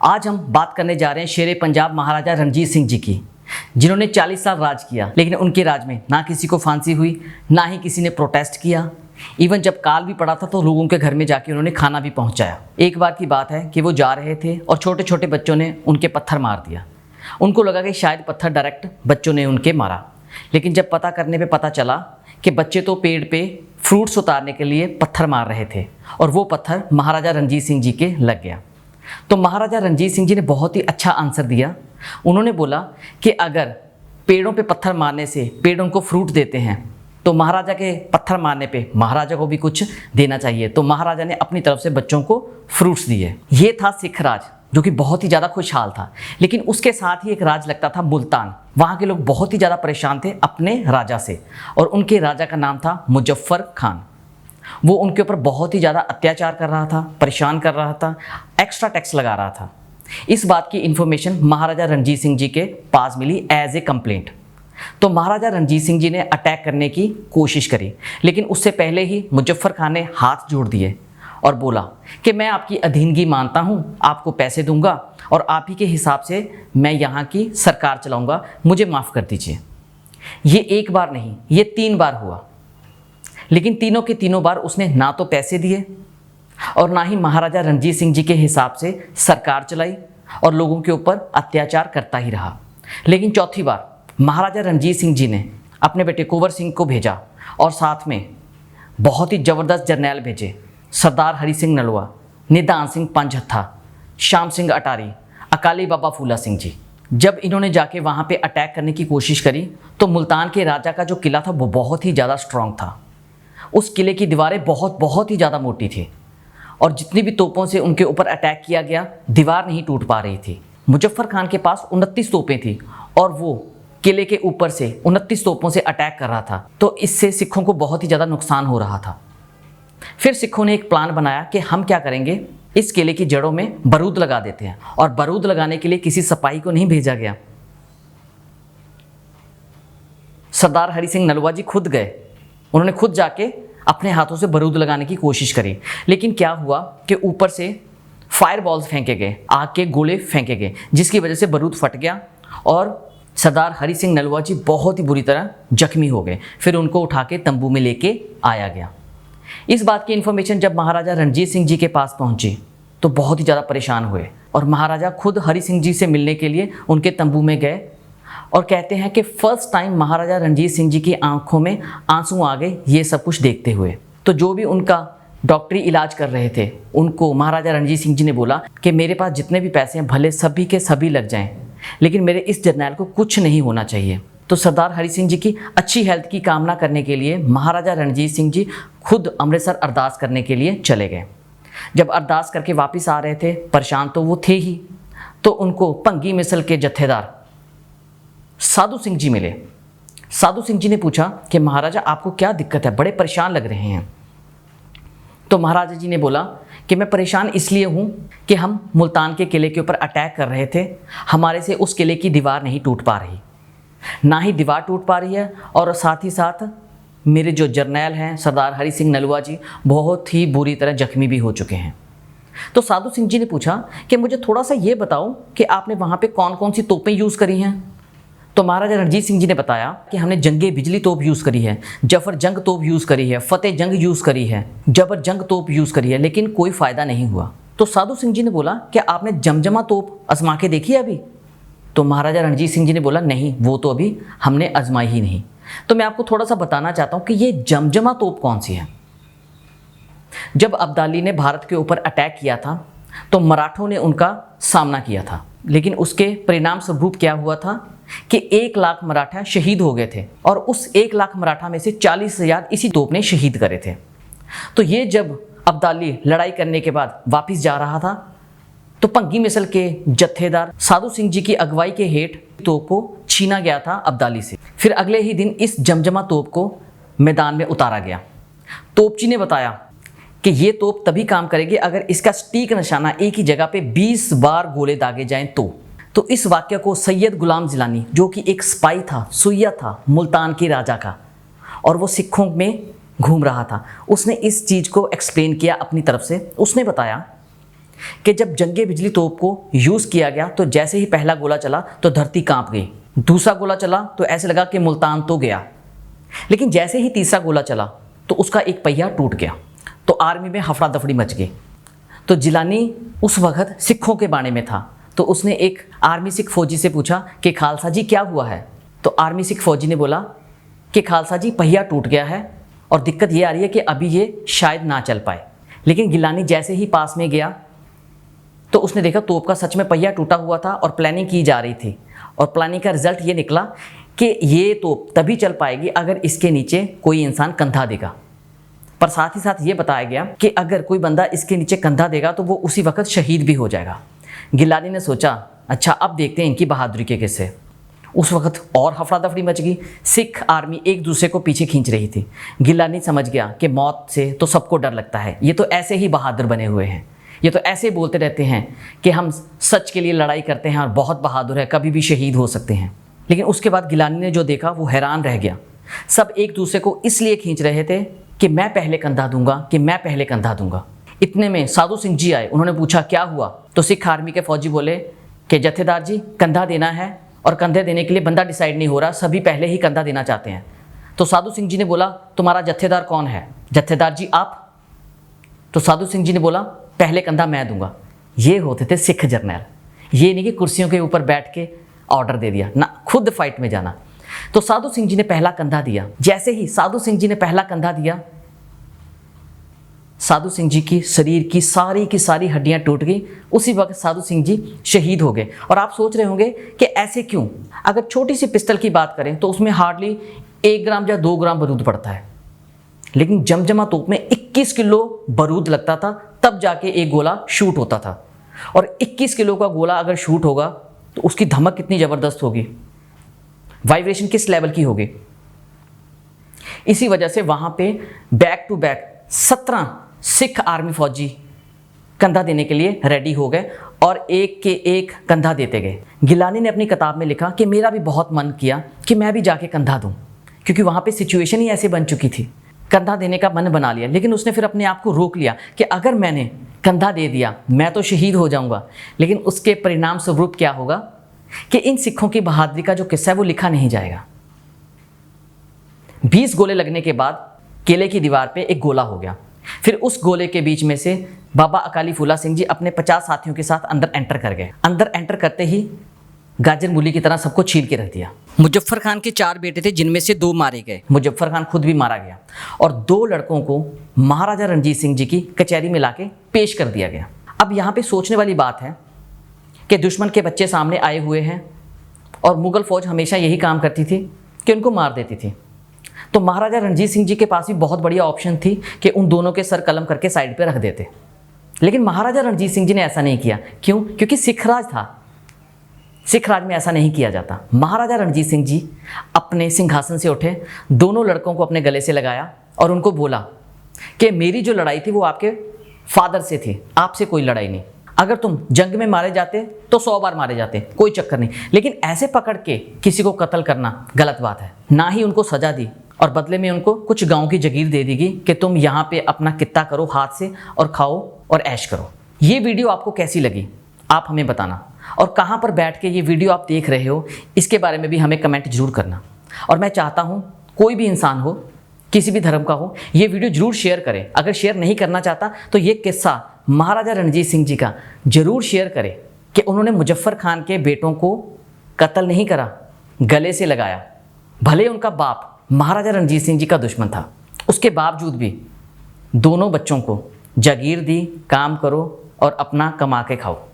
आज हम बात करने जा रहे हैं शेरे पंजाब महाराजा रणजीत सिंह जी की, जिन्होंने 40 साल राज किया। लेकिन उनके राज में ना किसी को फांसी हुई, ना ही किसी ने प्रोटेस्ट किया। इवन जब काल भी पड़ा था तो लोगों के घर में जाके उन्होंने खाना भी पहुंचाया। एक बार की बात है कि वो जा रहे थे और छोटे छोटे बच्चों ने उनके पत्थर मार दिया। उनको लगा कि शायद पत्थर डायरेक्ट बच्चों ने उनके मारा, लेकिन जब पता करने पे पता चला कि बच्चे तो पेड़ पे फ्रूट्स उतारने के लिए पत्थर मार रहे थे और वो पत्थर महाराजा रणजीत सिंह जी के लग गया। तो महाराजा रणजीत सिंह जी ने बहुत ही अच्छा आंसर दिया। उन्होंने बोला कि अगर पेड़ों पे पत्थर मारने से पेड़ उनको फ्रूट देते हैं तो महाराजा के पत्थर मारने पे महाराजा को भी कुछ देना चाहिए। तो महाराजा ने अपनी तरफ से बच्चों को फ्रूट्स दिए। ये था सिख राज, जो कि बहुत ही ज़्यादा खुशहाल था। लेकिन उसके साथ ही एक राज लगता था मुल्तान। वहाँ के लोग बहुत ही ज़्यादा परेशान थे अपने राजा से, और उनके राजा का नाम था मुजफ्फर खान। वो उनके ऊपर बहुत ही ज़्यादा अत्याचार कर रहा था, परेशान कर रहा था, एक्स्ट्रा टैक्स लगा रहा था। इस बात की इन्फॉर्मेशन महाराजा रणजीत सिंह जी के पास मिली एज ए कंप्लेंट। तो महाराजा रणजीत सिंह जी ने अटैक करने की कोशिश करी, लेकिन उससे पहले ही मुजफ्फर खान ने हाथ जोड़ दिए और बोला कि मैं आपकी अधीनगी मानता हूँ, आपको पैसे दूंगा और आप ही के हिसाब से मैं यहाँ की सरकार चलाऊँगा, मुझे माफ़ कर दीजिए। ये एक बार नहीं, ये 3 बार हुआ। लेकिन तीनों के तीनों बार उसने ना तो पैसे दिए और ना ही महाराजा रणजीत सिंह जी के हिसाब से सरकार चलाई, और लोगों के ऊपर अत्याचार करता ही रहा। लेकिन चौथी बार महाराजा रणजीत सिंह जी ने अपने बेटे कुंवर सिंह को भेजा और साथ में बहुत ही ज़बरदस्त जर्नैल भेजे। सरदार हरि सिंह नलवा, निधान सिंह पंजहत्था, श्याम सिंह अटारी, अकाली बाबा फूला सिंह जी। जब इन्होंने जाके वहाँ पे अटैक करने की कोशिश करी तो मुल्तान के राजा का जो किला था वो बहुत ही ज़्यादा स्ट्रॉन्ग था। उस किले की दीवारें बहुत ही ज़्यादा मोटी थी, और जितनी भी तोपों से उनके ऊपर अटैक किया गया दीवार नहीं टूट पा रही थी। मुजफ्फर खान के पास 29 तोपें थी और वो किले के ऊपर से 29 तोपों से अटैक कर रहा था। तो इससे सिखों को बहुत ही ज़्यादा नुकसान हो रहा था। फिर सिखों ने एक प्लान बनाया कि हम क्या करेंगे, इस किले की जड़ों में बारूद लगा देते हैं। और बारूद लगाने के लिए किसी सिपाही को नहीं भेजा गया, सरदार हरि सिंह नलवा जी खुद गए। उन्होंने खुद जाके अपने हाथों से बारूद लगाने की कोशिश करी। लेकिन क्या हुआ कि ऊपर से फायर बॉल्स फेंके गए, आग के गोले फेंके गए, जिसकी वजह से बारूद फट गया और सरदार हरि सिंह नलवा जी बहुत ही बुरी तरह जख्मी हो गए। फिर उनको उठा के तंबू में लेके आया गया। इस बात की इन्फॉर्मेशन जब महाराजा रणजीत सिंह जी के पास पहुंची तो बहुत ही ज़्यादा परेशान हुए, और महाराजा खुद हरि सिंह जी से मिलने के लिए उनके तंबू में गए। और कहते हैं कि फर्स्ट टाइम महाराजा रणजीत सिंह जी की आंखों में आंसू आ गए ये सब कुछ देखते हुए। तो जो भी उनका डॉक्टरी इलाज कर रहे थे उनको महाराजा रणजीत सिंह जी ने बोला कि मेरे पास जितने भी पैसे हैं भले सभी के सभी लग जाएं, लेकिन मेरे इस जर्नैल को कुछ नहीं होना चाहिए। तो सरदार हरि सिंह जी की अच्छी हेल्थ की कामना करने के लिए महाराजा रणजीत सिंह जी खुद अमृतसर अरदास करने के लिए चले गए। जब अरदास करके वापस आ रहे थे, परेशान तो वो थे ही, तो उनको भंगी मिसल के जत्थेदार साधु सिंह जी मिले। साधु सिंह जी ने पूछा कि महाराजा आपको क्या दिक्कत है, बड़े परेशान लग रहे हैं। तो महाराजा जी ने बोला कि मैं परेशान इसलिए हूँ कि हम मुल्तान के किले के ऊपर अटैक कर रहे थे, हमारे से उस किले की दीवार नहीं टूट पा रही, ना ही दीवार टूट पा रही है, और साथ ही साथ मेरे जो जर्नैल हैं सरदार हरि सिंह नलवा जी बहुत ही बुरी तरह जख्मी भी हो चुके हैं। तो साधु सिंह जी ने पूछा कि मुझे थोड़ा सा ये बताओ कि आपने वहाँ पे कौन कौन सी तोपें यूज़ करी हैं। तो महाराजा रणजीत सिंह जी ने बताया कि हमने जंगे बिजली तोप यूज़ करी है, जफर जंग तोप यूज़ करी है, फतेह जंग यूज़ करी है, जबर जंग तोप यूज़ करी है, लेकिन कोई फ़ायदा नहीं हुआ। तो साधु सिंह जी ने बोला कि आपने जमजमा तोप आजमा के देखी है अभी। तो महाराजा रणजीत सिंह जी ने बोला नहीं, वो तो अभी हमने आजमाई ही नहीं। तो मैं आपको थोड़ा सा बताना चाहता हूँ कि ये जमजमा तोप कौन सी है। जब अब्दाली ने भारत के ऊपर अटैक किया था तो मराठों ने उनका सामना किया था, लेकिन उसके परिणाम स्वरूप क्या हुआ था कि 1 लाख मराठा शहीद हो गए थे, और उस 1 लाख मराठा में से 40,000 इसी तोप ने शहीद करे थे। तो ये जब अब्दाली लड़ाई करने के बाद वापस जा रहा था तो भंगी मिसल के जत्थेदार साधु सिंह जी की अगुवाई के हेठ तोप को छीना गया था अब्दाली से। फिर अगले ही दिन इस जमजमा तोप को मैदान में उतारा गया। तोपची ने बताया कि ये तोप तभी काम करेगी अगर इसका सटीक निशाना एक ही जगह पे 20 बार गोले दागे जाएं तो इस वाक्य को सैयद गुलाम जिलानी, जो कि एक स्पाई था, सुइया था मुल्तान के राजा का, और वो सिखों में घूम रहा था, उसने इस चीज़ को एक्सप्लेन किया अपनी तरफ से। उसने बताया कि जब जंगे बिजली तोप को यूज़ किया गया तो जैसे ही पहला गोला चला तो धरती कांप गई, दूसरा गोला चला तो ऐसे लगा कि मुल्तान तो गया, लेकिन जैसे ही तीसरा गोला चला तो उसका एक पहिया टूट गया। तो आर्मी में हफड़ा दफड़ी मच गई। तो जिलानी उस वक्त सिखों के बाणे में था, तो उसने एक आर्मी सिख फौजी से पूछा कि खालसा जी क्या हुआ है। तो आर्मी सिख फौजी ने बोला कि खालसा जी पहिया टूट गया है और दिक्कत ये आ रही है कि अभी ये शायद ना चल पाए। लेकिन गिलानी जैसे ही पास में गया तो उसने देखा तोप का सच में पहिया टूटा हुआ था और प्लानिंग की जा रही थी, और प्लानिंग का रिजल्ट ये निकला कि ये तोप तभी चल पाएगी अगर इसके नीचे कोई इंसान कंधा देगा। पर साथ ही साथ ये बताया गया कि अगर कोई बंदा इसके नीचे कंधा देगा तो वो उसी वक्त शहीद भी हो जाएगा। गिलानी ने सोचा अच्छा अब देखते हैं इनकी बहादुरी के किस्से। उस वक्त और हफड़ा दफड़ी मच गई, सिख आर्मी एक दूसरे को पीछे खींच रही थी। गिलानी समझ गया कि मौत से तो सबको डर लगता है, ये तो ऐसे ही बहादुर बने हुए हैं, ये तो ऐसे बोलते रहते हैं कि हम सच के लिए लड़ाई करते हैं और बहुत बहादुर है, कभी भी शहीद हो सकते हैं। लेकिन उसके बाद गिलानी ने जो देखा वो हैरान रह गया। सब एक दूसरे को इसलिए खींच रहे थे कि मैं पहले कंधा दूंगा, कि मैं पहले कंधा दूंगा। इतने में साधु सिंह जी आए, उन्होंने पूछा क्या हुआ। तो सिख आर्मी के फौजी बोले कि जत्थेदार जी कंधा देना है और कंधे देने के लिए बंदा डिसाइड नहीं हो रहा, सभी पहले ही कंधा देना चाहते हैं। तो साधु सिंह जी ने बोला तुम्हारा जत्थेदार कौन है? जत्थेदार जी आप। तो साधु सिंह जी ने बोला पहले कंधा मैं दूंगा। ये होते थे सिख जर्नैल, ये नहीं कि कुर्सियों के ऊपर बैठ के ऑर्डर दे दिया ना, खुद फाइट में जाना। तो साधु सिंह जी ने पहला कंधा दिया। जैसे ही साधु सिंह जी ने पहला कंधा दिया, साधु सिंह जी की शरीर की सारी हड्डियां टूट गई। उसी वक्त साधु सिंह जी शहीद हो गए। और आप सोच रहे होंगे कि ऐसे क्यों? अगर छोटी सी पिस्टल की बात करें तो उसमें हार्डली 1 ग्राम या 2 ग्राम बारूद पड़ता है, लेकिन जमजमा तोप में 21 किलो बारूद लगता था, तब जाके एक गोला शूट होता था। और 21 किलो का गोला अगर शूट होगा तो उसकी धमक कितनी ज़बरदस्त होगी, वाइब्रेशन किस लेवल की होगी। इसी वजह से वहां पे back to back 17 Sikh army फौजी कंधा देने के लिए रेडी हो गए और एक के एक कंधा देते गए। गिलानी ने अपनी किताब में लिखा कि मेरा भी बहुत मन किया कि मैं भी जाके कंधा दूं, क्योंकि वहां पे सिचुएशन ही ऐसे बन चुकी थी। कंधा देने का मन बना लिया, लेकिन उसने फिर अपने आप को रोक लिया कि अगर मैंने कंधा दे दिया मैं तो शहीद हो जाऊंगा। लेकिन उसके परिणाम स्वरूप क्या होगा कि इन सिखों की बहादुरी का जो किस्सा है वो लिखा नहीं जाएगा। 20 गोले लगने के बाद किले की दीवार पे एक गोला हो गया। फिर उस गोले के बीच में से बाबा अकाली फूला सिंह जी अपने 50 साथियों के साथ अंदर एंटर कर गए। अंदर एंटर करते ही गाजर मूली की तरह सबको छील के रख दिया। मुजफ्फर खान के 4 बेटे थे, जिनमें से 2 मारे गए। मुजफ्फर खान खुद भी मारा गया और 2 लड़कों को महाराजा रणजीत सिंह जी की कचहरी में लाके पेश कर दिया गया। अब यहाँ पे सोचने वाली बात है कि दुश्मन के बच्चे सामने आए हुए हैं और मुगल फौज हमेशा यही काम करती थी कि उनको मार देती थी। तो महाराजा रणजीत सिंह जी के पास भी बहुत बढ़िया ऑप्शन थी कि उन दोनों के सर कलम करके साइड पे रख देते, लेकिन महाराजा रणजीत सिंह जी ने ऐसा नहीं किया। क्यों? क्योंकि सिख राज था, सिख राज में ऐसा नहीं किया जाता। महाराजा रणजीत सिंह जी अपने सिंहासन से उठे, दोनों लड़कों को अपने गले से लगाया और उनको बोला कि मेरी जो लड़ाई थी वो आपके फादर से थी, आपसे कोई लड़ाई नहीं। अगर तुम जंग में मारे जाते तो 100 बार मारे जाते, कोई चक्कर नहीं, लेकिन ऐसे पकड़ के किसी को कत्ल करना गलत बात है। ना ही उनको सजा दी और बदले में उनको कुछ गांव की जगीर दे देगी कि तुम यहाँ पे अपना कित्ता करो हाथ से और खाओ और ऐश करो। ये वीडियो आपको कैसी लगी आप हमें बताना, और कहाँ पर बैठ के ये वीडियो आप देख रहे हो इसके बारे में भी हमें कमेंट जरूर करना। और मैं चाहता हूँ कोई भी इंसान हो, किसी भी धर्म का हो, ये वीडियो जरूर शेयर करें। अगर शेयर नहीं करना चाहता तो ये किस्सा महाराजा रणजीत सिंह जी का जरूर शेयर करें कि उन्होंने मुजफ्फर खान के बेटों को कत्ल नहीं करा, गले से लगाया। भले उनका बाप महाराजा रणजीत सिंह जी का दुश्मन था, उसके बावजूद भी दोनों बच्चों को जागीर दी, काम करो और अपना कमा के खाओ।